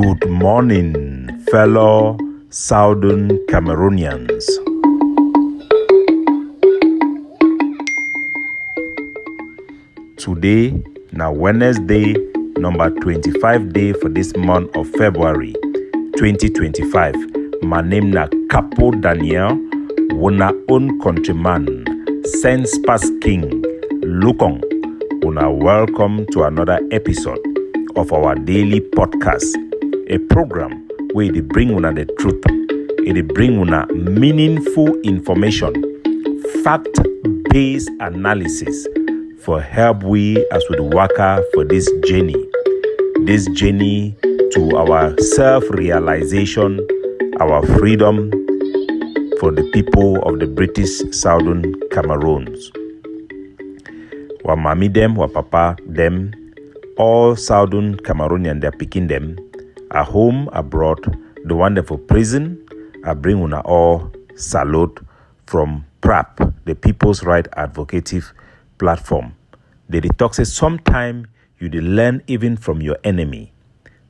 Good morning, fellow Southern Cameroonians. Today, na Wednesday, number 25 day for this month of February 2025. My name na Capo Daniel, una own countryman, sense pass king, Lukong. Una welcome to another episode of our daily podcast, a program where they bring una the truth, they bring una meaningful information, fact-based analysis for help we as we work for this journey to our self-realization, our freedom for the people of the British Southern Cameroons. Wa mami them, wa papa them, all Southern Cameroonian, they're picking them, at home, abroad, the wonderful prison, I bring una all salute from PRAP, the People's Right Advocative Platform. They talk say sometimes you learn even from your enemy.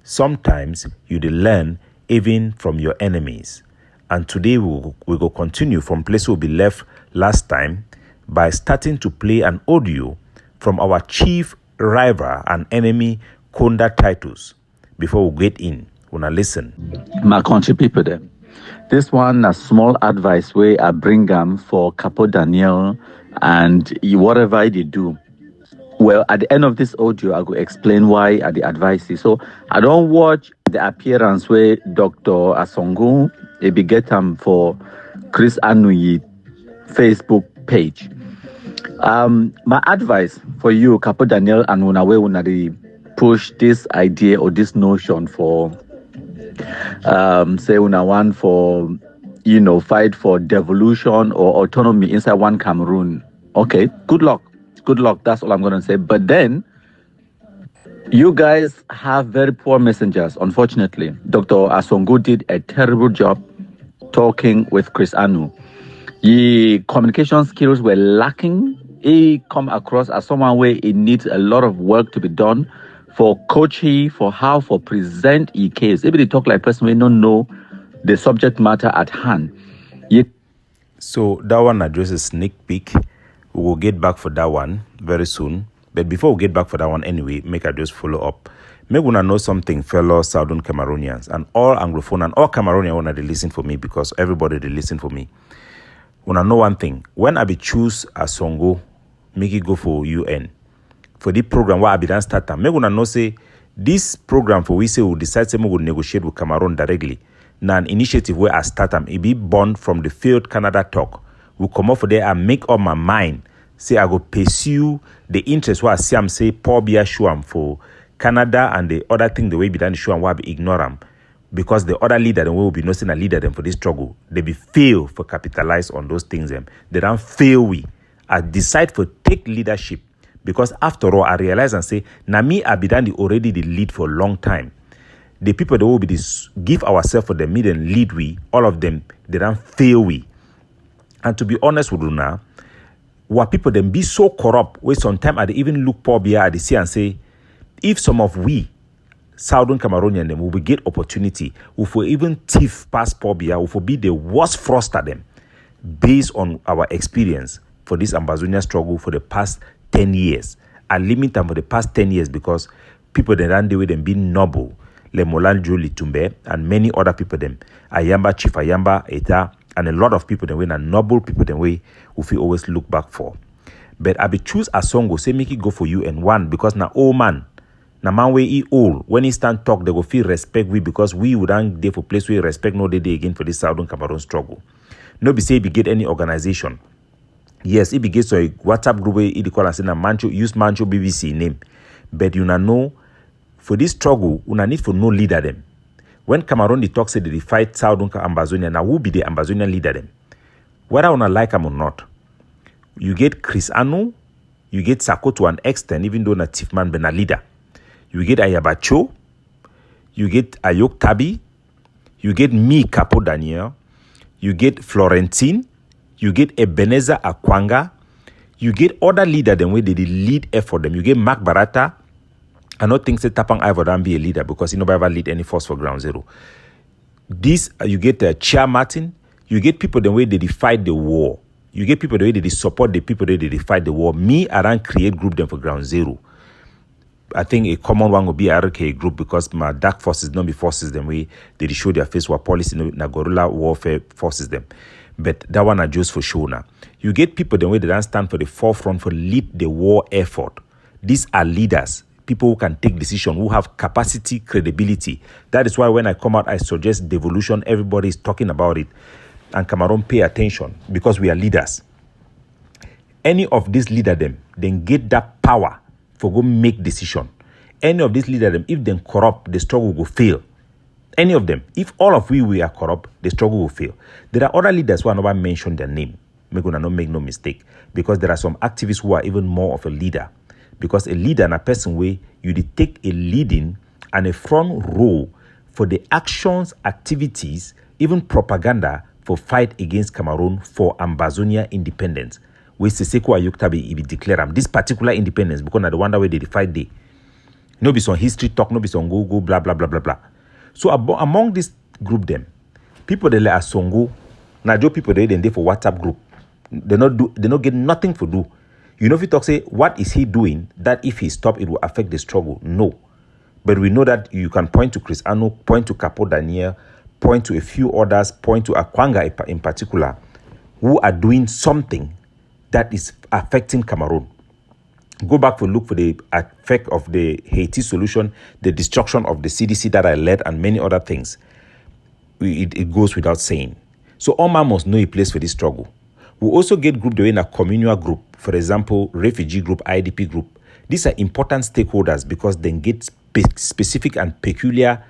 Sometimes you learn even from your enemies. And today we go continue from place we left last time by starting to play an audio from our chief rival and enemy, Konda Titus. Before we get in, wanna listen. My country people them. This one a small advice where I bring them for Capo Daniel and whatever they do. Well, at the end of this audio, I will explain why the advice is. So I don't watch the appearance where Dr. Asongu be get them for Chris Anuyi Facebook page. My advice for you, Capo Daniel, and una push this idea or this notion for say una one for fight for devolution or autonomy inside one Cameroon. Okay, good luck. That's all I'm gonna say. But then you guys have very poor messengers, unfortunately. Dr. Asongu did a terrible job talking with Chris Anu. His communication skills were lacking. He come across as someone where it needs a lot of work to be done for coaching, for present a case. If they talk like person, we don't know the subject matter at hand. So that one addresses sneak peek. We will get back for that one very soon. But before we get back for that one anyway, make I just follow up. Make una know something, fellow Southern Cameroonians and all Anglophone and all Cameroonians wanna listen for me because everybody they listen for me. Una know one thing. When I be choose Asongu, make it go for UN. For the program where I be done start time. Make una know say this program for we say we decide say we will negotiate with Cameroon directly. Now an initiative where I start time, it be born from the failed Canada talk. We come up for there and make up my mind. Say I go pursue the interest where I see am say Paul Bia show am for Canada and the other thing the way be done show am why I be ignore am. Because the other leader them will be nothing a leader them for this struggle. They be fail for capitalize on those things them. They don't fail we. I decide for take leadership. Because after all, I realize and say, na me I be done already the lead for a long time. The people that will be this give ourselves for them, me then lead we, all of them, they don't fail we. And to be honest with you now, what people then be so corrupt, where sometimes I even look Paul Bia at the sea and say, if some of we Southern Cameroonian them will get opportunity, we will even thief past Paul Bia, we will be the worst froster them, based on our experience for this Ambazonia struggle for the past 10 years. I limit them for the past 10 years because people that ran the way them being noble, Le Molanjo Litumbe, and many other people them, Ayamba, Chief Ayamba, Eta, and a lot of people them way, and noble people them way, we always look back for. But I be choose Asongu, say make it go for you and one, because na old man, na man way he old, when he stand talk, they will feel respect we, because we wouldn't there for place where respect no day again for this Southern Cameroon struggle. No be say if you get any organization. Yes, if you get so a WhatsApp group where it call and say na Mancho, use Mancho BBC name. But you know, for this struggle, you need for no leader them. When Cameroon they talk say they fight Southern Ambazonia, now who be the Ambazonian leader them? Whether you like them or not, you get Chris Anu, you get Sako to an extent, even though na chief man be na leader. You get Ayabacho, you get Ayok Tabi, you get me, Capo Daniel, you get Florentine, you get Ebenezer Akwanga, you get other leader them where they lead effort them. You get Mark Barata, I don't think say Tapang Ivor don't be a leader because he never ever lead any force for ground zero. This you get Chair Martin, you get people the way they fight the war. You get people the way they support the people the way they fight the war. Me, I don't create group them for ground zero. I think a common one will be RK group because my dark forces don't be forces them way they show their face war policy na guerrilla warfare forces them. But that one are just for sure now. You get people the way they don't stand for the forefront for lead the war effort. These are leaders. People who can take decision, who have capacity, credibility. That is why when I come out, I suggest devolution. Everybody is talking about it. And Cameroon pay attention because we are leaders. Any of these leader them, then get that power for go make decision. Any of these leader them, if they corrupt, the struggle will fail. Any of them. If all of we are corrupt, the struggle will fail. There are other leaders who are never mentioned their name. Make no mistake. Because there are some activists who are even more of a leader. Because a leader and a person way you take a leading and a front role for the actions, activities, even propaganda for fight against Cameroon for Ambazonia independence. We Siseko Ayuktabi be declare this particular independence because na the one that way they fight day. No be some history talk, no be some go blah blah blah blah blah. So among this group them, people they like Asongu, na jo people they for WhatsApp group. They not get nothing to do. You know, if you talk, say, what is he doing that if he stop, it will affect the struggle? No. But we know that you can point to Chris Ano, point to Capo Daniel, point to a few others, point to Akwanga in particular, who are doing something that is affecting Cameroon. Go back to look for the effect of the Haiti solution, the destruction of the CDC that I led, and many other things. It goes without saying. So Oma must know a place for this struggle. We also get group the way in a communal group, for example, refugee group, IDP group. These are important stakeholders because they get specific and peculiar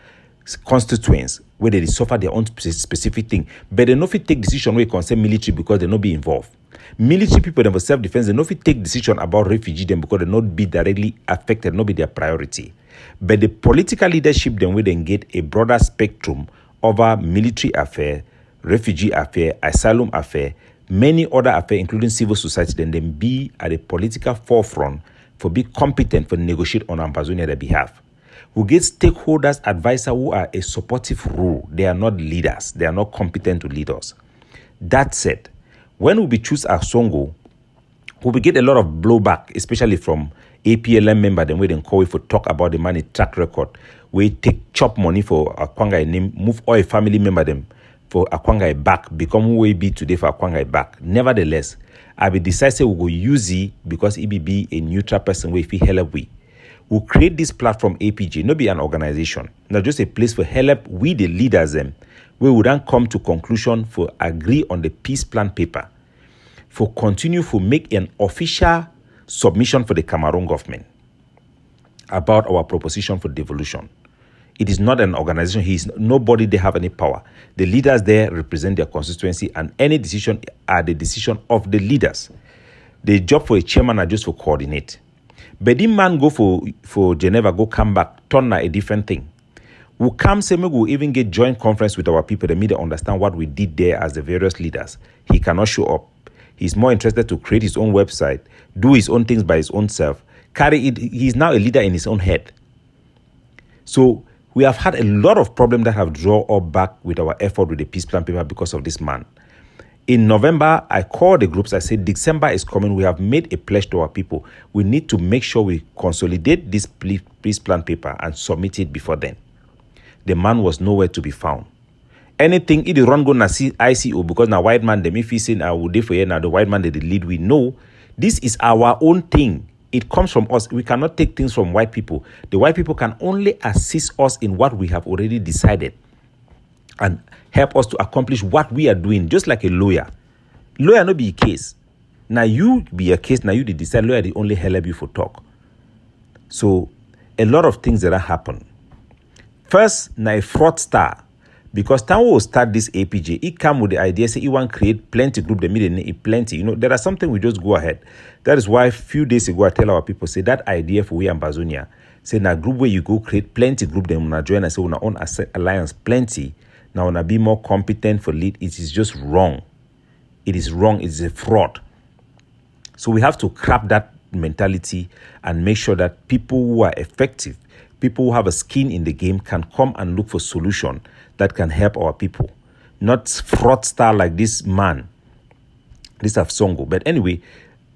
constituents where they suffer their own specific thing. But they no fit take decision where it concern military because they no be involved. Military people them for self-defense, they no fit take decision about refugee them because they not be directly affected, not be their priority. But the political leadership them where they get a broader spectrum over military affair, refugee affair, asylum affair, many other affairs, including civil society, then be at the political forefront for be competent for negotiate on Ambazonia their behalf. We get stakeholders, advisors who are a supportive role. They are not leaders. They are not competent to lead us. That said, when we choose Asongu, we will get a lot of blowback, especially from APLM member, then we then call it for talk about the money track record. We take chop money for Akwanga name, move all family member them for Akwanga back, become who we be today for Akwanga back. Nevertheless, I will decide say we go use it because it be a neutral person where if he help we. We'll create this platform APJ, not be an organization, not just a place for help we the leaders them, where we then come to conclusion for agree on the peace plan paper, for continue for make an official submission for the Cameroon government about our proposition for devolution. It is not an organization. Nobody they have any power. The leaders there represent their constituency, and any decision are the decision of the leaders. The job for a chairman are just for coordinate. But the man go for Geneva, go come back, turn a different thing. We come say we will even get joint conference with our people. The media understand what we did there as the various leaders. He cannot show up. He's more interested to create his own website, do his own things by his own self, carry it. He's now a leader in his own head. So we have had a lot of problems that have drawn us back with our effort with the peace plan paper because of this man. In November, I called the groups. I said, December is coming. We have made a pledge to our people. We need to make sure we consolidate this peace plan paper and submit it before then. The man was nowhere to be found. Anything, if the run go na see ICO because now white man, them if he say I will do for you now the white man they the lead, we know this is our own thing. It comes from us. We cannot take things from white people. The white people can only assist us in what we have already decided and help us to accomplish what we are doing, just like a lawyer. Lawyer no be a case. Now you be a case, now you decide lawyer the only help you for talk. So a lot of things that happen. First, now a fraudster. Because time we will start this APJ, it come with the idea, say, you want to create plenty group, the media plenty. You know, there are something we just go ahead. That is why a few days ago, I tell our people, say, that idea for we Ambazonia, say, now group where you go create plenty group, then when I join, I say, when I own alliance plenty, now when I be more competent for lead, it is just wrong. It is wrong. It is a fraud. So we have to crap mentality and make sure that people who are effective, people who have a skin in the game, can come and look for solution that can help our people. Not fraudster like this man, this Asongu. But anyway,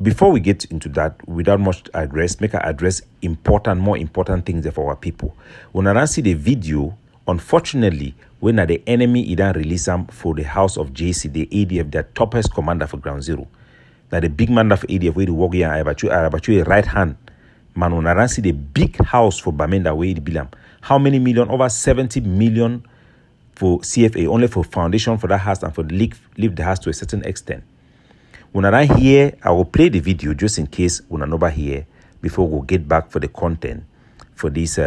before we get into that, without much address, make I address more important things for our people. When I see the video, unfortunately, when the enemy didn't release them for the house of JC, the ADF, their topest commander for Ground Zero. Now the big man of ADF, where the work here, I right hand. Man, when I see the big house for Bamenda, where the bilam. How many million? Over 70 million for CFA, only for foundation for that house and for leave the house to a certain extent. When I hear, I will play the video just in case when I never hear before we get back for the content for this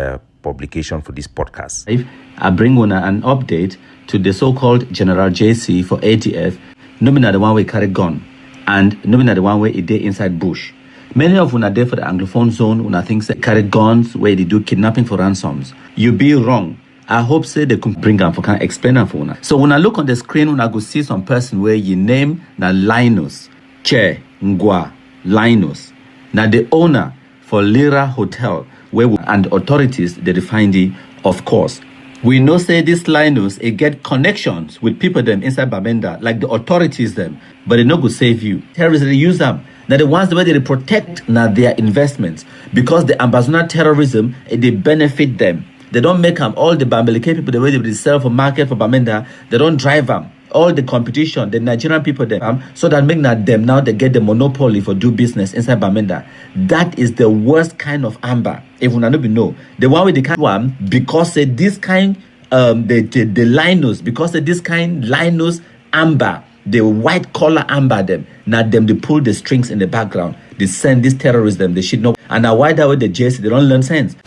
publication for this podcast. If I bring one an update to the so-called General JC for ADF, no mean the one way carry gun, and no mean the one way it day inside bush. Many of una there for the Anglophone zone, una think they carry guns where they do kidnapping for ransoms. You be wrong. I hope say they can bring them for can explain them for una. So when I look on the screen, when I go see some person where you name na Linus, Che, Ngwa, Linus. Now the owner for Lira Hotel, and authorities they define the, of course. We know say this Linus it get connections with people them inside Bamenda, like the authorities them, but they no go save you. Terrorists they use them. Now the ones the way they protect now their investments because the ambassador terrorism they benefit them. They don't make them all the Bambileke people the way they sell for market for Bamenda. They don't drive them. All the competition, the Nigerian people them, so that make that them now they get the monopoly for do business inside Bamenda. That is the worst kind of amber. If we know the one with the kind one because this kind the Linus because this kind Linus amber, the white collar amber them. Now them they pull the strings in the background. They send this terrorists them. They should know. And now why that way the JC they don't learn sense.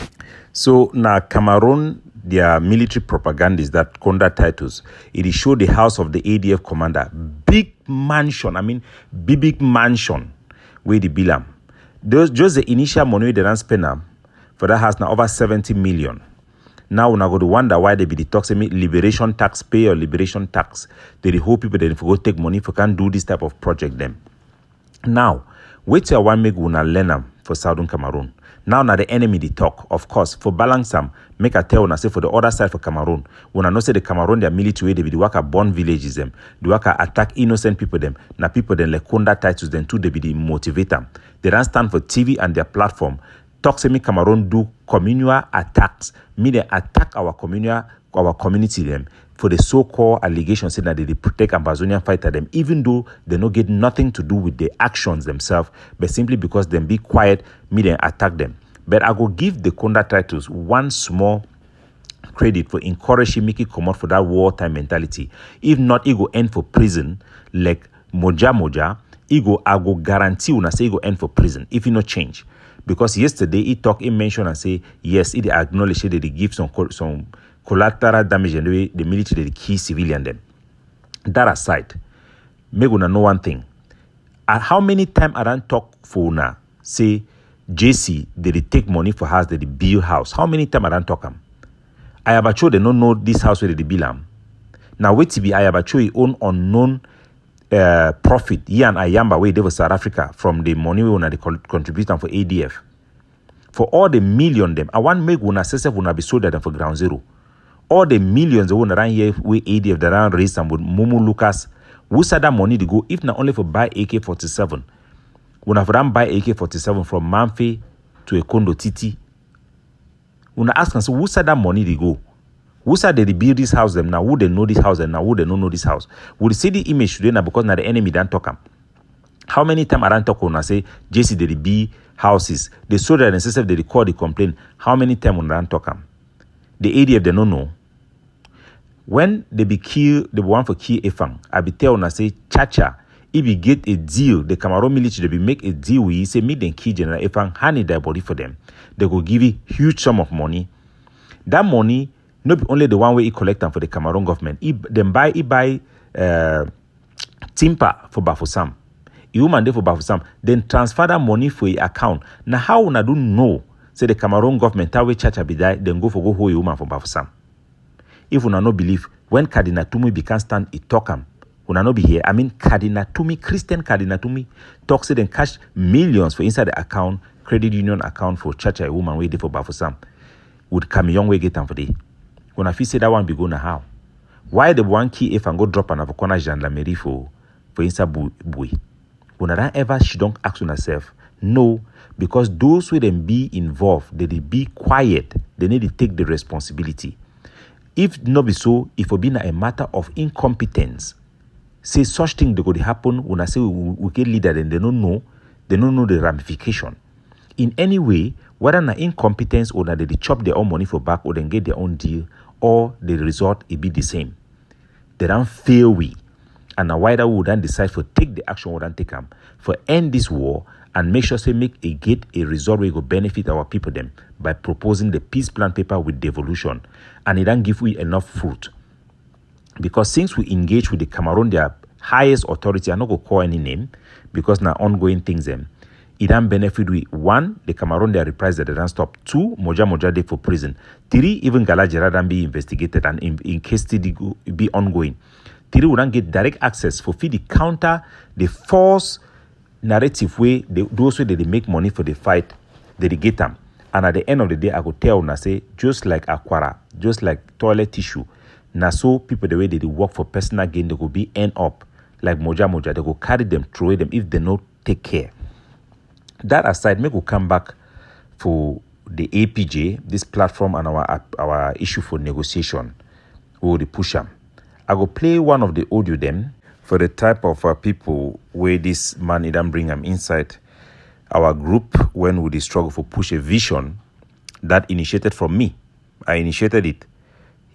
So now Cameroon, their military propagandist, that Konda Titus, it showed the house of the ADF commander, big mansion. I mean, big mansion where the bilam. Just the initial money they don't spend for that house now over 70 million. Now we're going to wonder why they be the talks liberation tax pay or liberation tax. They the whole people they go take money for can do this type of project them. Now, wait till one make una learn them for Southern Cameroon. Now the enemy they talk, of course, for balance them, make a tell and say for the other side for Cameroon. When I know say the Cameroon, their military, they be the work at born villages them, the work attack innocent people them. Now people then like Konda Titus then too, they be the motivate them. They don't stand for TV and their platform. Talk say me Cameroon do communal attacks. Me they attack our community them for the so-called allegations saying that they protect Amazonian fighter them, even though they no get nothing to do with the actions themselves, but simply because them be quiet, me then attack them. But I go give the Konda Titus one small credit for encouraging Mickey come out for that wartime mentality. If not, he go end for prison like Moja. I go guarantee una say he go end for prison if he no change. Because yesterday he mentioned and say yes, he acknowledge that they give some collateral damage and the military they key civilian them. That aside, me gonna know one thing. How many times I don't talk for una say JC they take money for house they build house? How many times I don't talk them? I have a they don't know this house where they build them. Now wait to be I have a own unknown profit here and Ayamba way they for South Africa from the money we wanna contribute for ADF. For all the million them, I want make una say una be sold them for Ground Zero. All the millions they want around here with ADF that around raise them with Mumu Lucas. Who said that money to go if not only for buy AK-47? When I for them buy AK-47 from Manfe to a Konda Titus. When I ask and say who said that money to go? Who said they build this house them now? Who they know this house and now who they don't know this house? Would they see the image today now because now the enemy don't talk them? How many times I don't talk when I say JC they be houses? They saw that and say they record the complaint. How many times when I don't talk them? The ADF they don't know. When they be kill, they want for kill Efang. I be tell when I say Chacha. If you get a deal, the Cameroon military they be make a deal with you. Say me then kill General Efang, hand in their body for them. They go give you huge sum of money. That money not be only the one way he collect them for the Cameroon government. He buy timber for Bafusam. He woman there for Bafusam. Then transfer that money for your account. Now how una do know? Say the Cameroon government that way Chacha be die, then go hold a woman for Bafusam. If una no believe, when Cardinal Tumi be can stand, he talk him. Una no be here. I mean, Kadinatumi, Christian Kadinatumi, talks it and cash millions for inside the account, credit union account for church a woman waiting for Bafusam. Would come young way get them for day. When I feel say that one be going how? Why the one key if I go drop an avocona gendarmerie for inside bui? When I don't ever she don't ask on herself. No, because those who them be involved, they be quiet. They need to take the responsibility. If not be so, if it be a matter of incompetence, say such thing they could happen when I say we get leader and they don't know the ramification. In any way, whether na incompetence or that they chop their own money for back or then get their own deal, or the result it be the same. They don't fail we. And a wider would then decide for take the action would then take them for end this war and make sure say make a result where it will benefit our people them by proposing the peace plan paper with devolution. And it don't give we enough fruit. Because since we engage with the Cameroon, their highest authority, I'm not going to call any name, because now ongoing things them, it don't benefit we. One, the Cameroon, their reprise that they don't stop. Two, Moja day for prison. Three, even Gala Gerard be investigated and in case study be ongoing. Three, we don't get direct access for feed the counter the false narrative way, those way that they make money for the fight, they get them. And at the end of the day, I could tell and say, just like Aquara, just like toilet tissue, now so people the way they work for personal gain, they could be end up like Moja, they go carry them, throw them if they don't take care. That aside, we will come back for the APJ, this platform and our issue for negotiation. We will push them. I will play one of the audio them for the type of people where this man didn't bring them inside our group when we struggle for push a vision that initiated from me. I initiated it.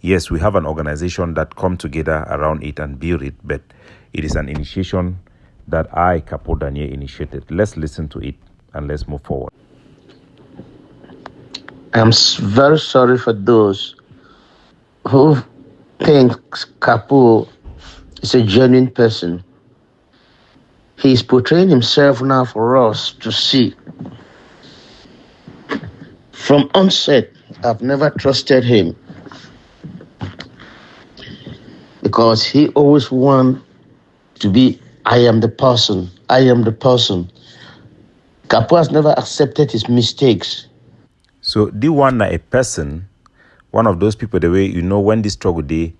Yes, we have an organization that come together around it and build it, but it is an initiation that I, Capo Daniel, initiated. Let's listen to it and let's move forward. I'm very sorry for those who think Capo is a genuine person. He's portraying himself now for us to see. From onset, I've never trusted him because he always wants to be, I am the person. Capo has never accepted his mistakes. So, the one a person, one of those people, the way you know when this struggle day,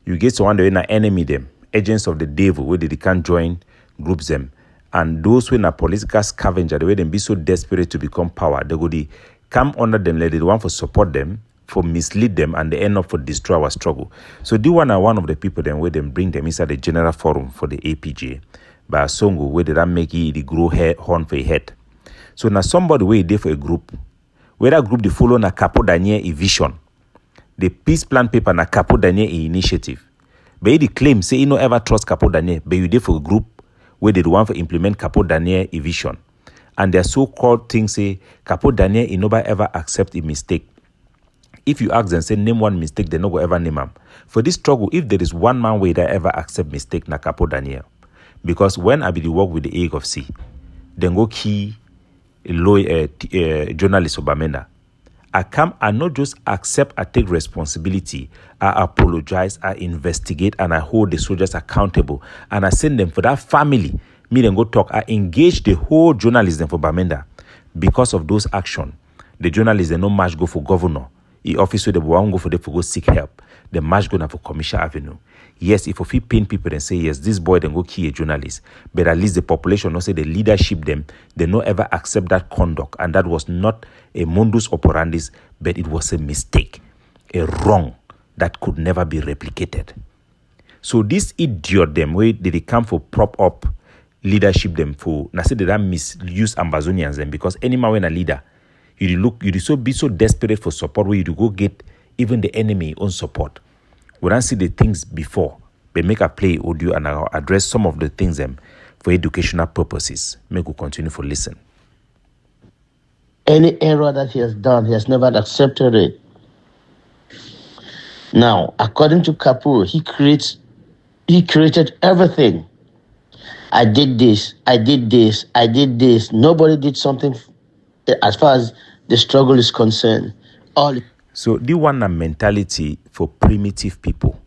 you get to one the way na enemy them, agents of the devil, where they can't join groups them. And those who are political scavenger, the way they be so desperate to become power, they go they come under them, let the one for support them, for mislead them, and they end up for destroy our struggle. So the one are one of the people then where they bring them inside the general forum for the APJ by Asongu, where they don't make it the grow hair horn for a head. So now somebody where they for a group, where that group they follow na Capo Daniel a vision, the peace plan paper na Capo Daniel a initiative. But they claim say you no ever trust Capo Daniel, but you there for a group where they want to implement Capo Daniel a vision. And their so-called things say, Capo Daniel, he never ever accept a mistake. If you ask them, say, name one mistake, they no go ever name them. For this struggle, if there is one man way that ever accept mistake, na Capo Daniel. Because when I be the work with the egg of sea, then go key a lawyer, journalist Obamenda. I come and not just accept, I take responsibility, I apologize, I investigate, and I hold the soldiers accountable, and I send them for that family. Me then go talk, I engage the whole journalism for Bamenda. Because of those actions, the journalists, they no match go for governor. The officer, they won't go for them for go seek help. The match go now for Commercial Avenue. Yes, if we pain people and say, yes, this boy then go kill a journalist, but at least the population, not say the leadership them, they no ever accept that conduct. And that was not a modus operandi, but it was a mistake, a wrong that could never be replicated. So this idiot them, where did they come for prop up leadership them for, now say they don't misuse Ambazonians them, because any man when a leader, you be so desperate for support where you go get even the enemy on support. We don't see the things before, but make a play audio and I'll address some of the things them for educational purposes. Make we continue for listen. Any error that he has done, he has never accepted it. Now, according to Capo, he created everything. I did this. Nobody did something as far as the struggle is concerned. So the one mentality for primitive people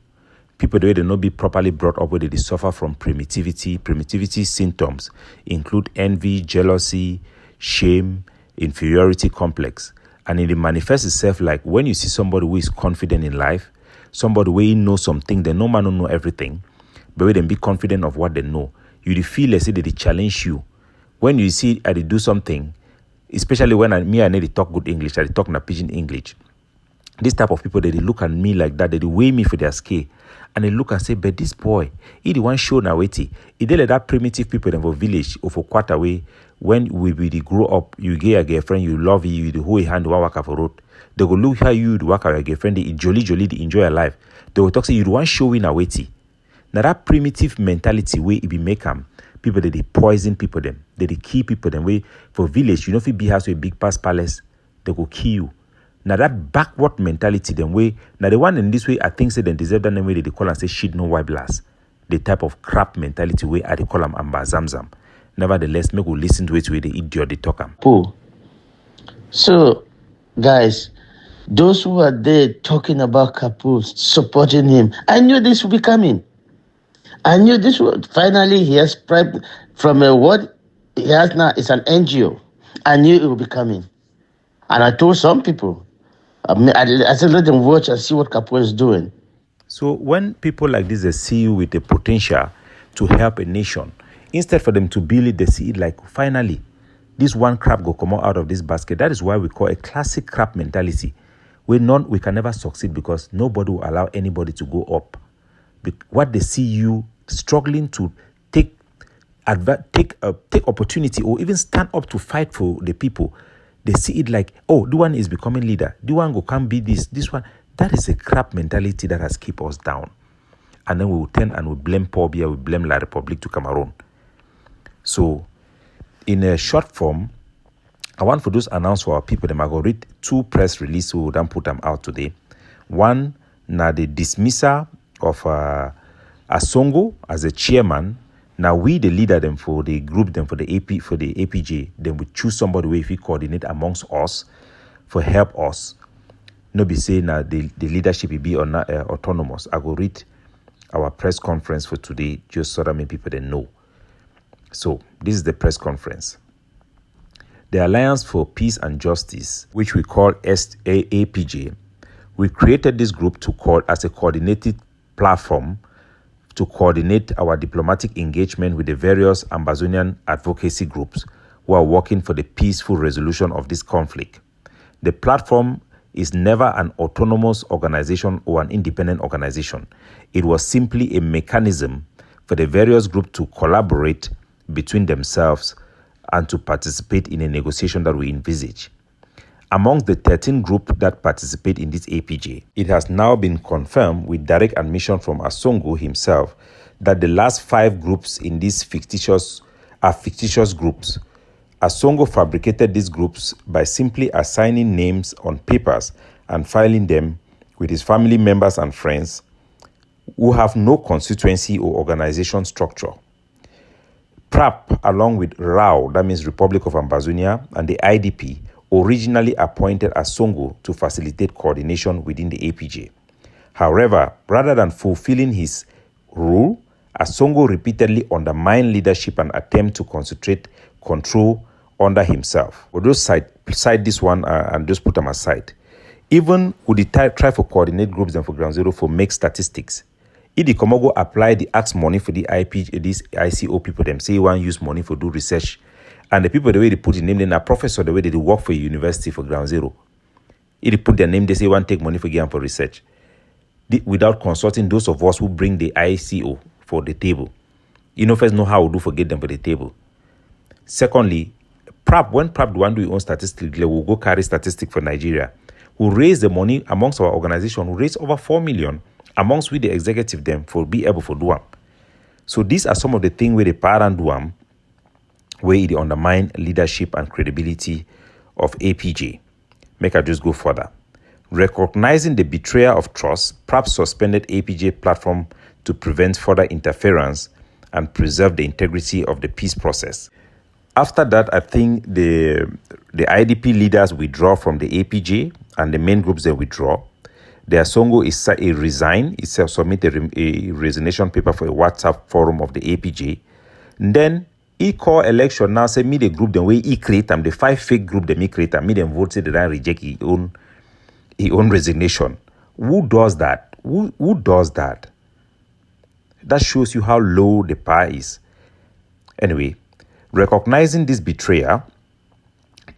People the way they not be properly brought up where they suffer from primitivity. Primitivity symptoms include envy, jealousy, shame, inferiority complex. And it manifests itself like when you see somebody who is confident in life, somebody who knows something, they no man don't know everything, but when they be confident of what they know, you feel as if they challenge you. When you see I do something, especially when I need to talk good English, I talk in a pidgin English. This type of people, they look at me like that, they weigh me for their scale. And they look and say, but this boy, he the one show now wait. He did let that primitive people in the village or for quarter way, when we grow up, you get a girlfriend, you love you, the whole hand walk off a road. They go look how you walk out your girlfriend, they jolly, they enjoy your life. They will talk say you the one showing a wait. Now that primitive mentality way it be make them people that they poison people them, they kill people them way for village, you know if it be house with a big palace, they go kill you. Now that backward mentality them way, now the one in this way I think say they deserve that name way they call and say shit no white blast. The type of crap mentality way I they call them amba zamzam. Nevertheless, make we listen to it where the idiot they talk them. So guys, those who are there talking about Capo, supporting him, I knew this would be coming. I knew this would finally he has spread from what he has now is an NGO. I knew it would be coming. And I told some people, I said, let them watch and see what Capo is doing. So when people like this, they see you with the potential to help a nation, instead for them to build it, they see it like, finally, this one crap go come out of this basket. That is why we call a classic crap mentality. We can never succeed because nobody will allow anybody to go up. What they see you struggling to take opportunity or even stand up to fight for the people, they see it like, oh, the one is becoming leader. The one go can't be this one. That is a crap mentality that has kept us down. And then we will turn and we blame Paul Biya, we blame La Republique to Cameroon. So, in a short form, I want for those announce for our people, them I go read 2 press releases, we will then put them out today. One, now the dismissal of Asongu as a chairman. Now we the leader them for the group them for the APJ, then we choose somebody where if we coordinate amongst us for help us. No be say now the leadership will be autonomous. I go read our press conference for today just so that many people they know. So this is the press conference. The Alliance for Peace and Justice, which we call APJ, we created this group to call as a coordinated platform to coordinate our diplomatic engagement with the various Ambazonian advocacy groups who are working for the peaceful resolution of this conflict. The platform is never an autonomous organization or an independent organization. It was simply a mechanism for the various groups to collaborate between themselves and to participate in a negotiation that we envisage. Amongst the 13 groups that participate in this APJ, it has now been confirmed with direct admission from Asongu himself that the last 5 groups in these are fictitious groups. Asongu fabricated these groups by simply assigning names on papers and filing them with his family members and friends who have no constituency or organization structure. PRAP, along with RAO, that means Republic of Ambazonia, and the IDP, originally appointed Asongu to facilitate coordination within the APJ. However, rather than fulfilling his role, Asongu repeatedly undermined leadership and attempted to concentrate control under himself. We'll just cite this one and just put them aside. Even would he try for coordinate groups and for Ground Zero for make statistics. If the Komogo apply the ask money for the these ICO people, them say one use money for do research. And the people, the way they put the name, then a professor, the way they work for a university for Ground Zero. If they put their name, they say one take money for game for research. Without consulting those of us who bring the ICO for the table. You know, first know how we do forget them for the table. Secondly, when PRAP do one do your own statistics, we'll go carry statistics for Nigeria. We'll raise the money amongst our organization, we'll raise over 4 million amongst we the executive them for be able for do them. So these are some of the things where the parent do them, where it undermine leadership and credibility of APJ. Make I just go further. Recognizing the betrayal of trust, PRAP suspended APJ platform to prevent further interference and preserve the integrity of the peace process. After that, I think the IDP leaders withdraw from the APJ and the main groups they withdraw. The Asongu he resigned. He submitted a resignation paper for a WhatsApp forum of the APJ. And then he call election now, say me the group the way he create them, the 5 fake group them he create me them vote say they don't reject his own resignation. Who does that? Who does that? That shows you how low the power is. Anyway, recognizing this betrayal,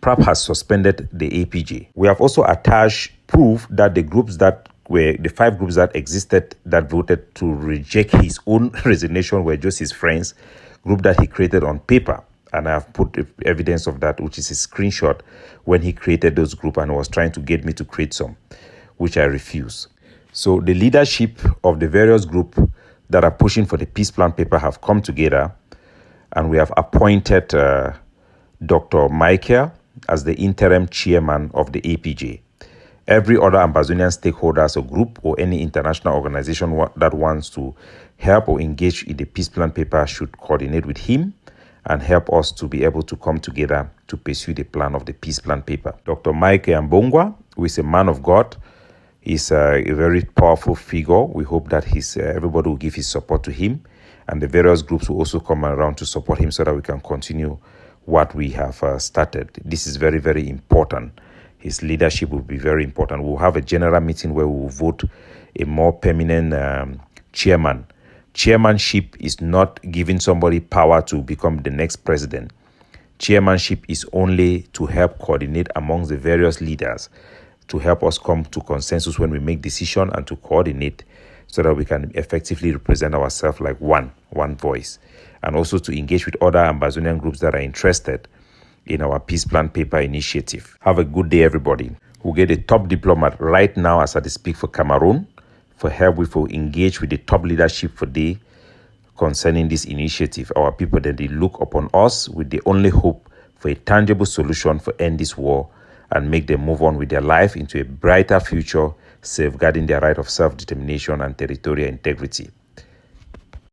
PRAP has suspended the APJ. We have also attached proof that the 5 groups that existed that voted to reject his own resignation were just his friends, group that he created on paper. And I have put evidence of that, which is a screenshot when he created those groups and was trying to get me to create some, which I refuse. So the leadership of the various groups that are pushing for the peace plan paper have come together, and we have appointed Dr. Michael as the interim chairman of the APJ. Every other Ambazonian stakeholders or group or any international organization that wants to help or engage in the peace plan paper should coordinate with him and help us to be able to come together to pursue the plan of the peace plan paper. Dr. Mike Ambongwa, who is a man of God, is a very powerful figure. We hope that everybody will give his support to him, and the various groups will also come around to support him so that we can continue what we have started. This is very, very important. His leadership will be very important. We'll have a general meeting where we will vote a more permanent chairman. Chairmanship is not giving somebody power to become the next president. Chairmanship is only to help coordinate amongst the various leaders, to help us come to consensus when we make decisions and to coordinate so that we can effectively represent ourselves like one voice, and also to engage with other Ambazonian groups that are interested in our peace plan paper initiative. Have a good day, everybody. We'll get a top diplomat right now as I speak for Cameroon for help with or engage with the top leadership for day concerning this initiative. Our people that they look upon us with the only hope for a tangible solution for end this war and make them move on with their life into a brighter future, safeguarding their right of self-determination and territorial integrity.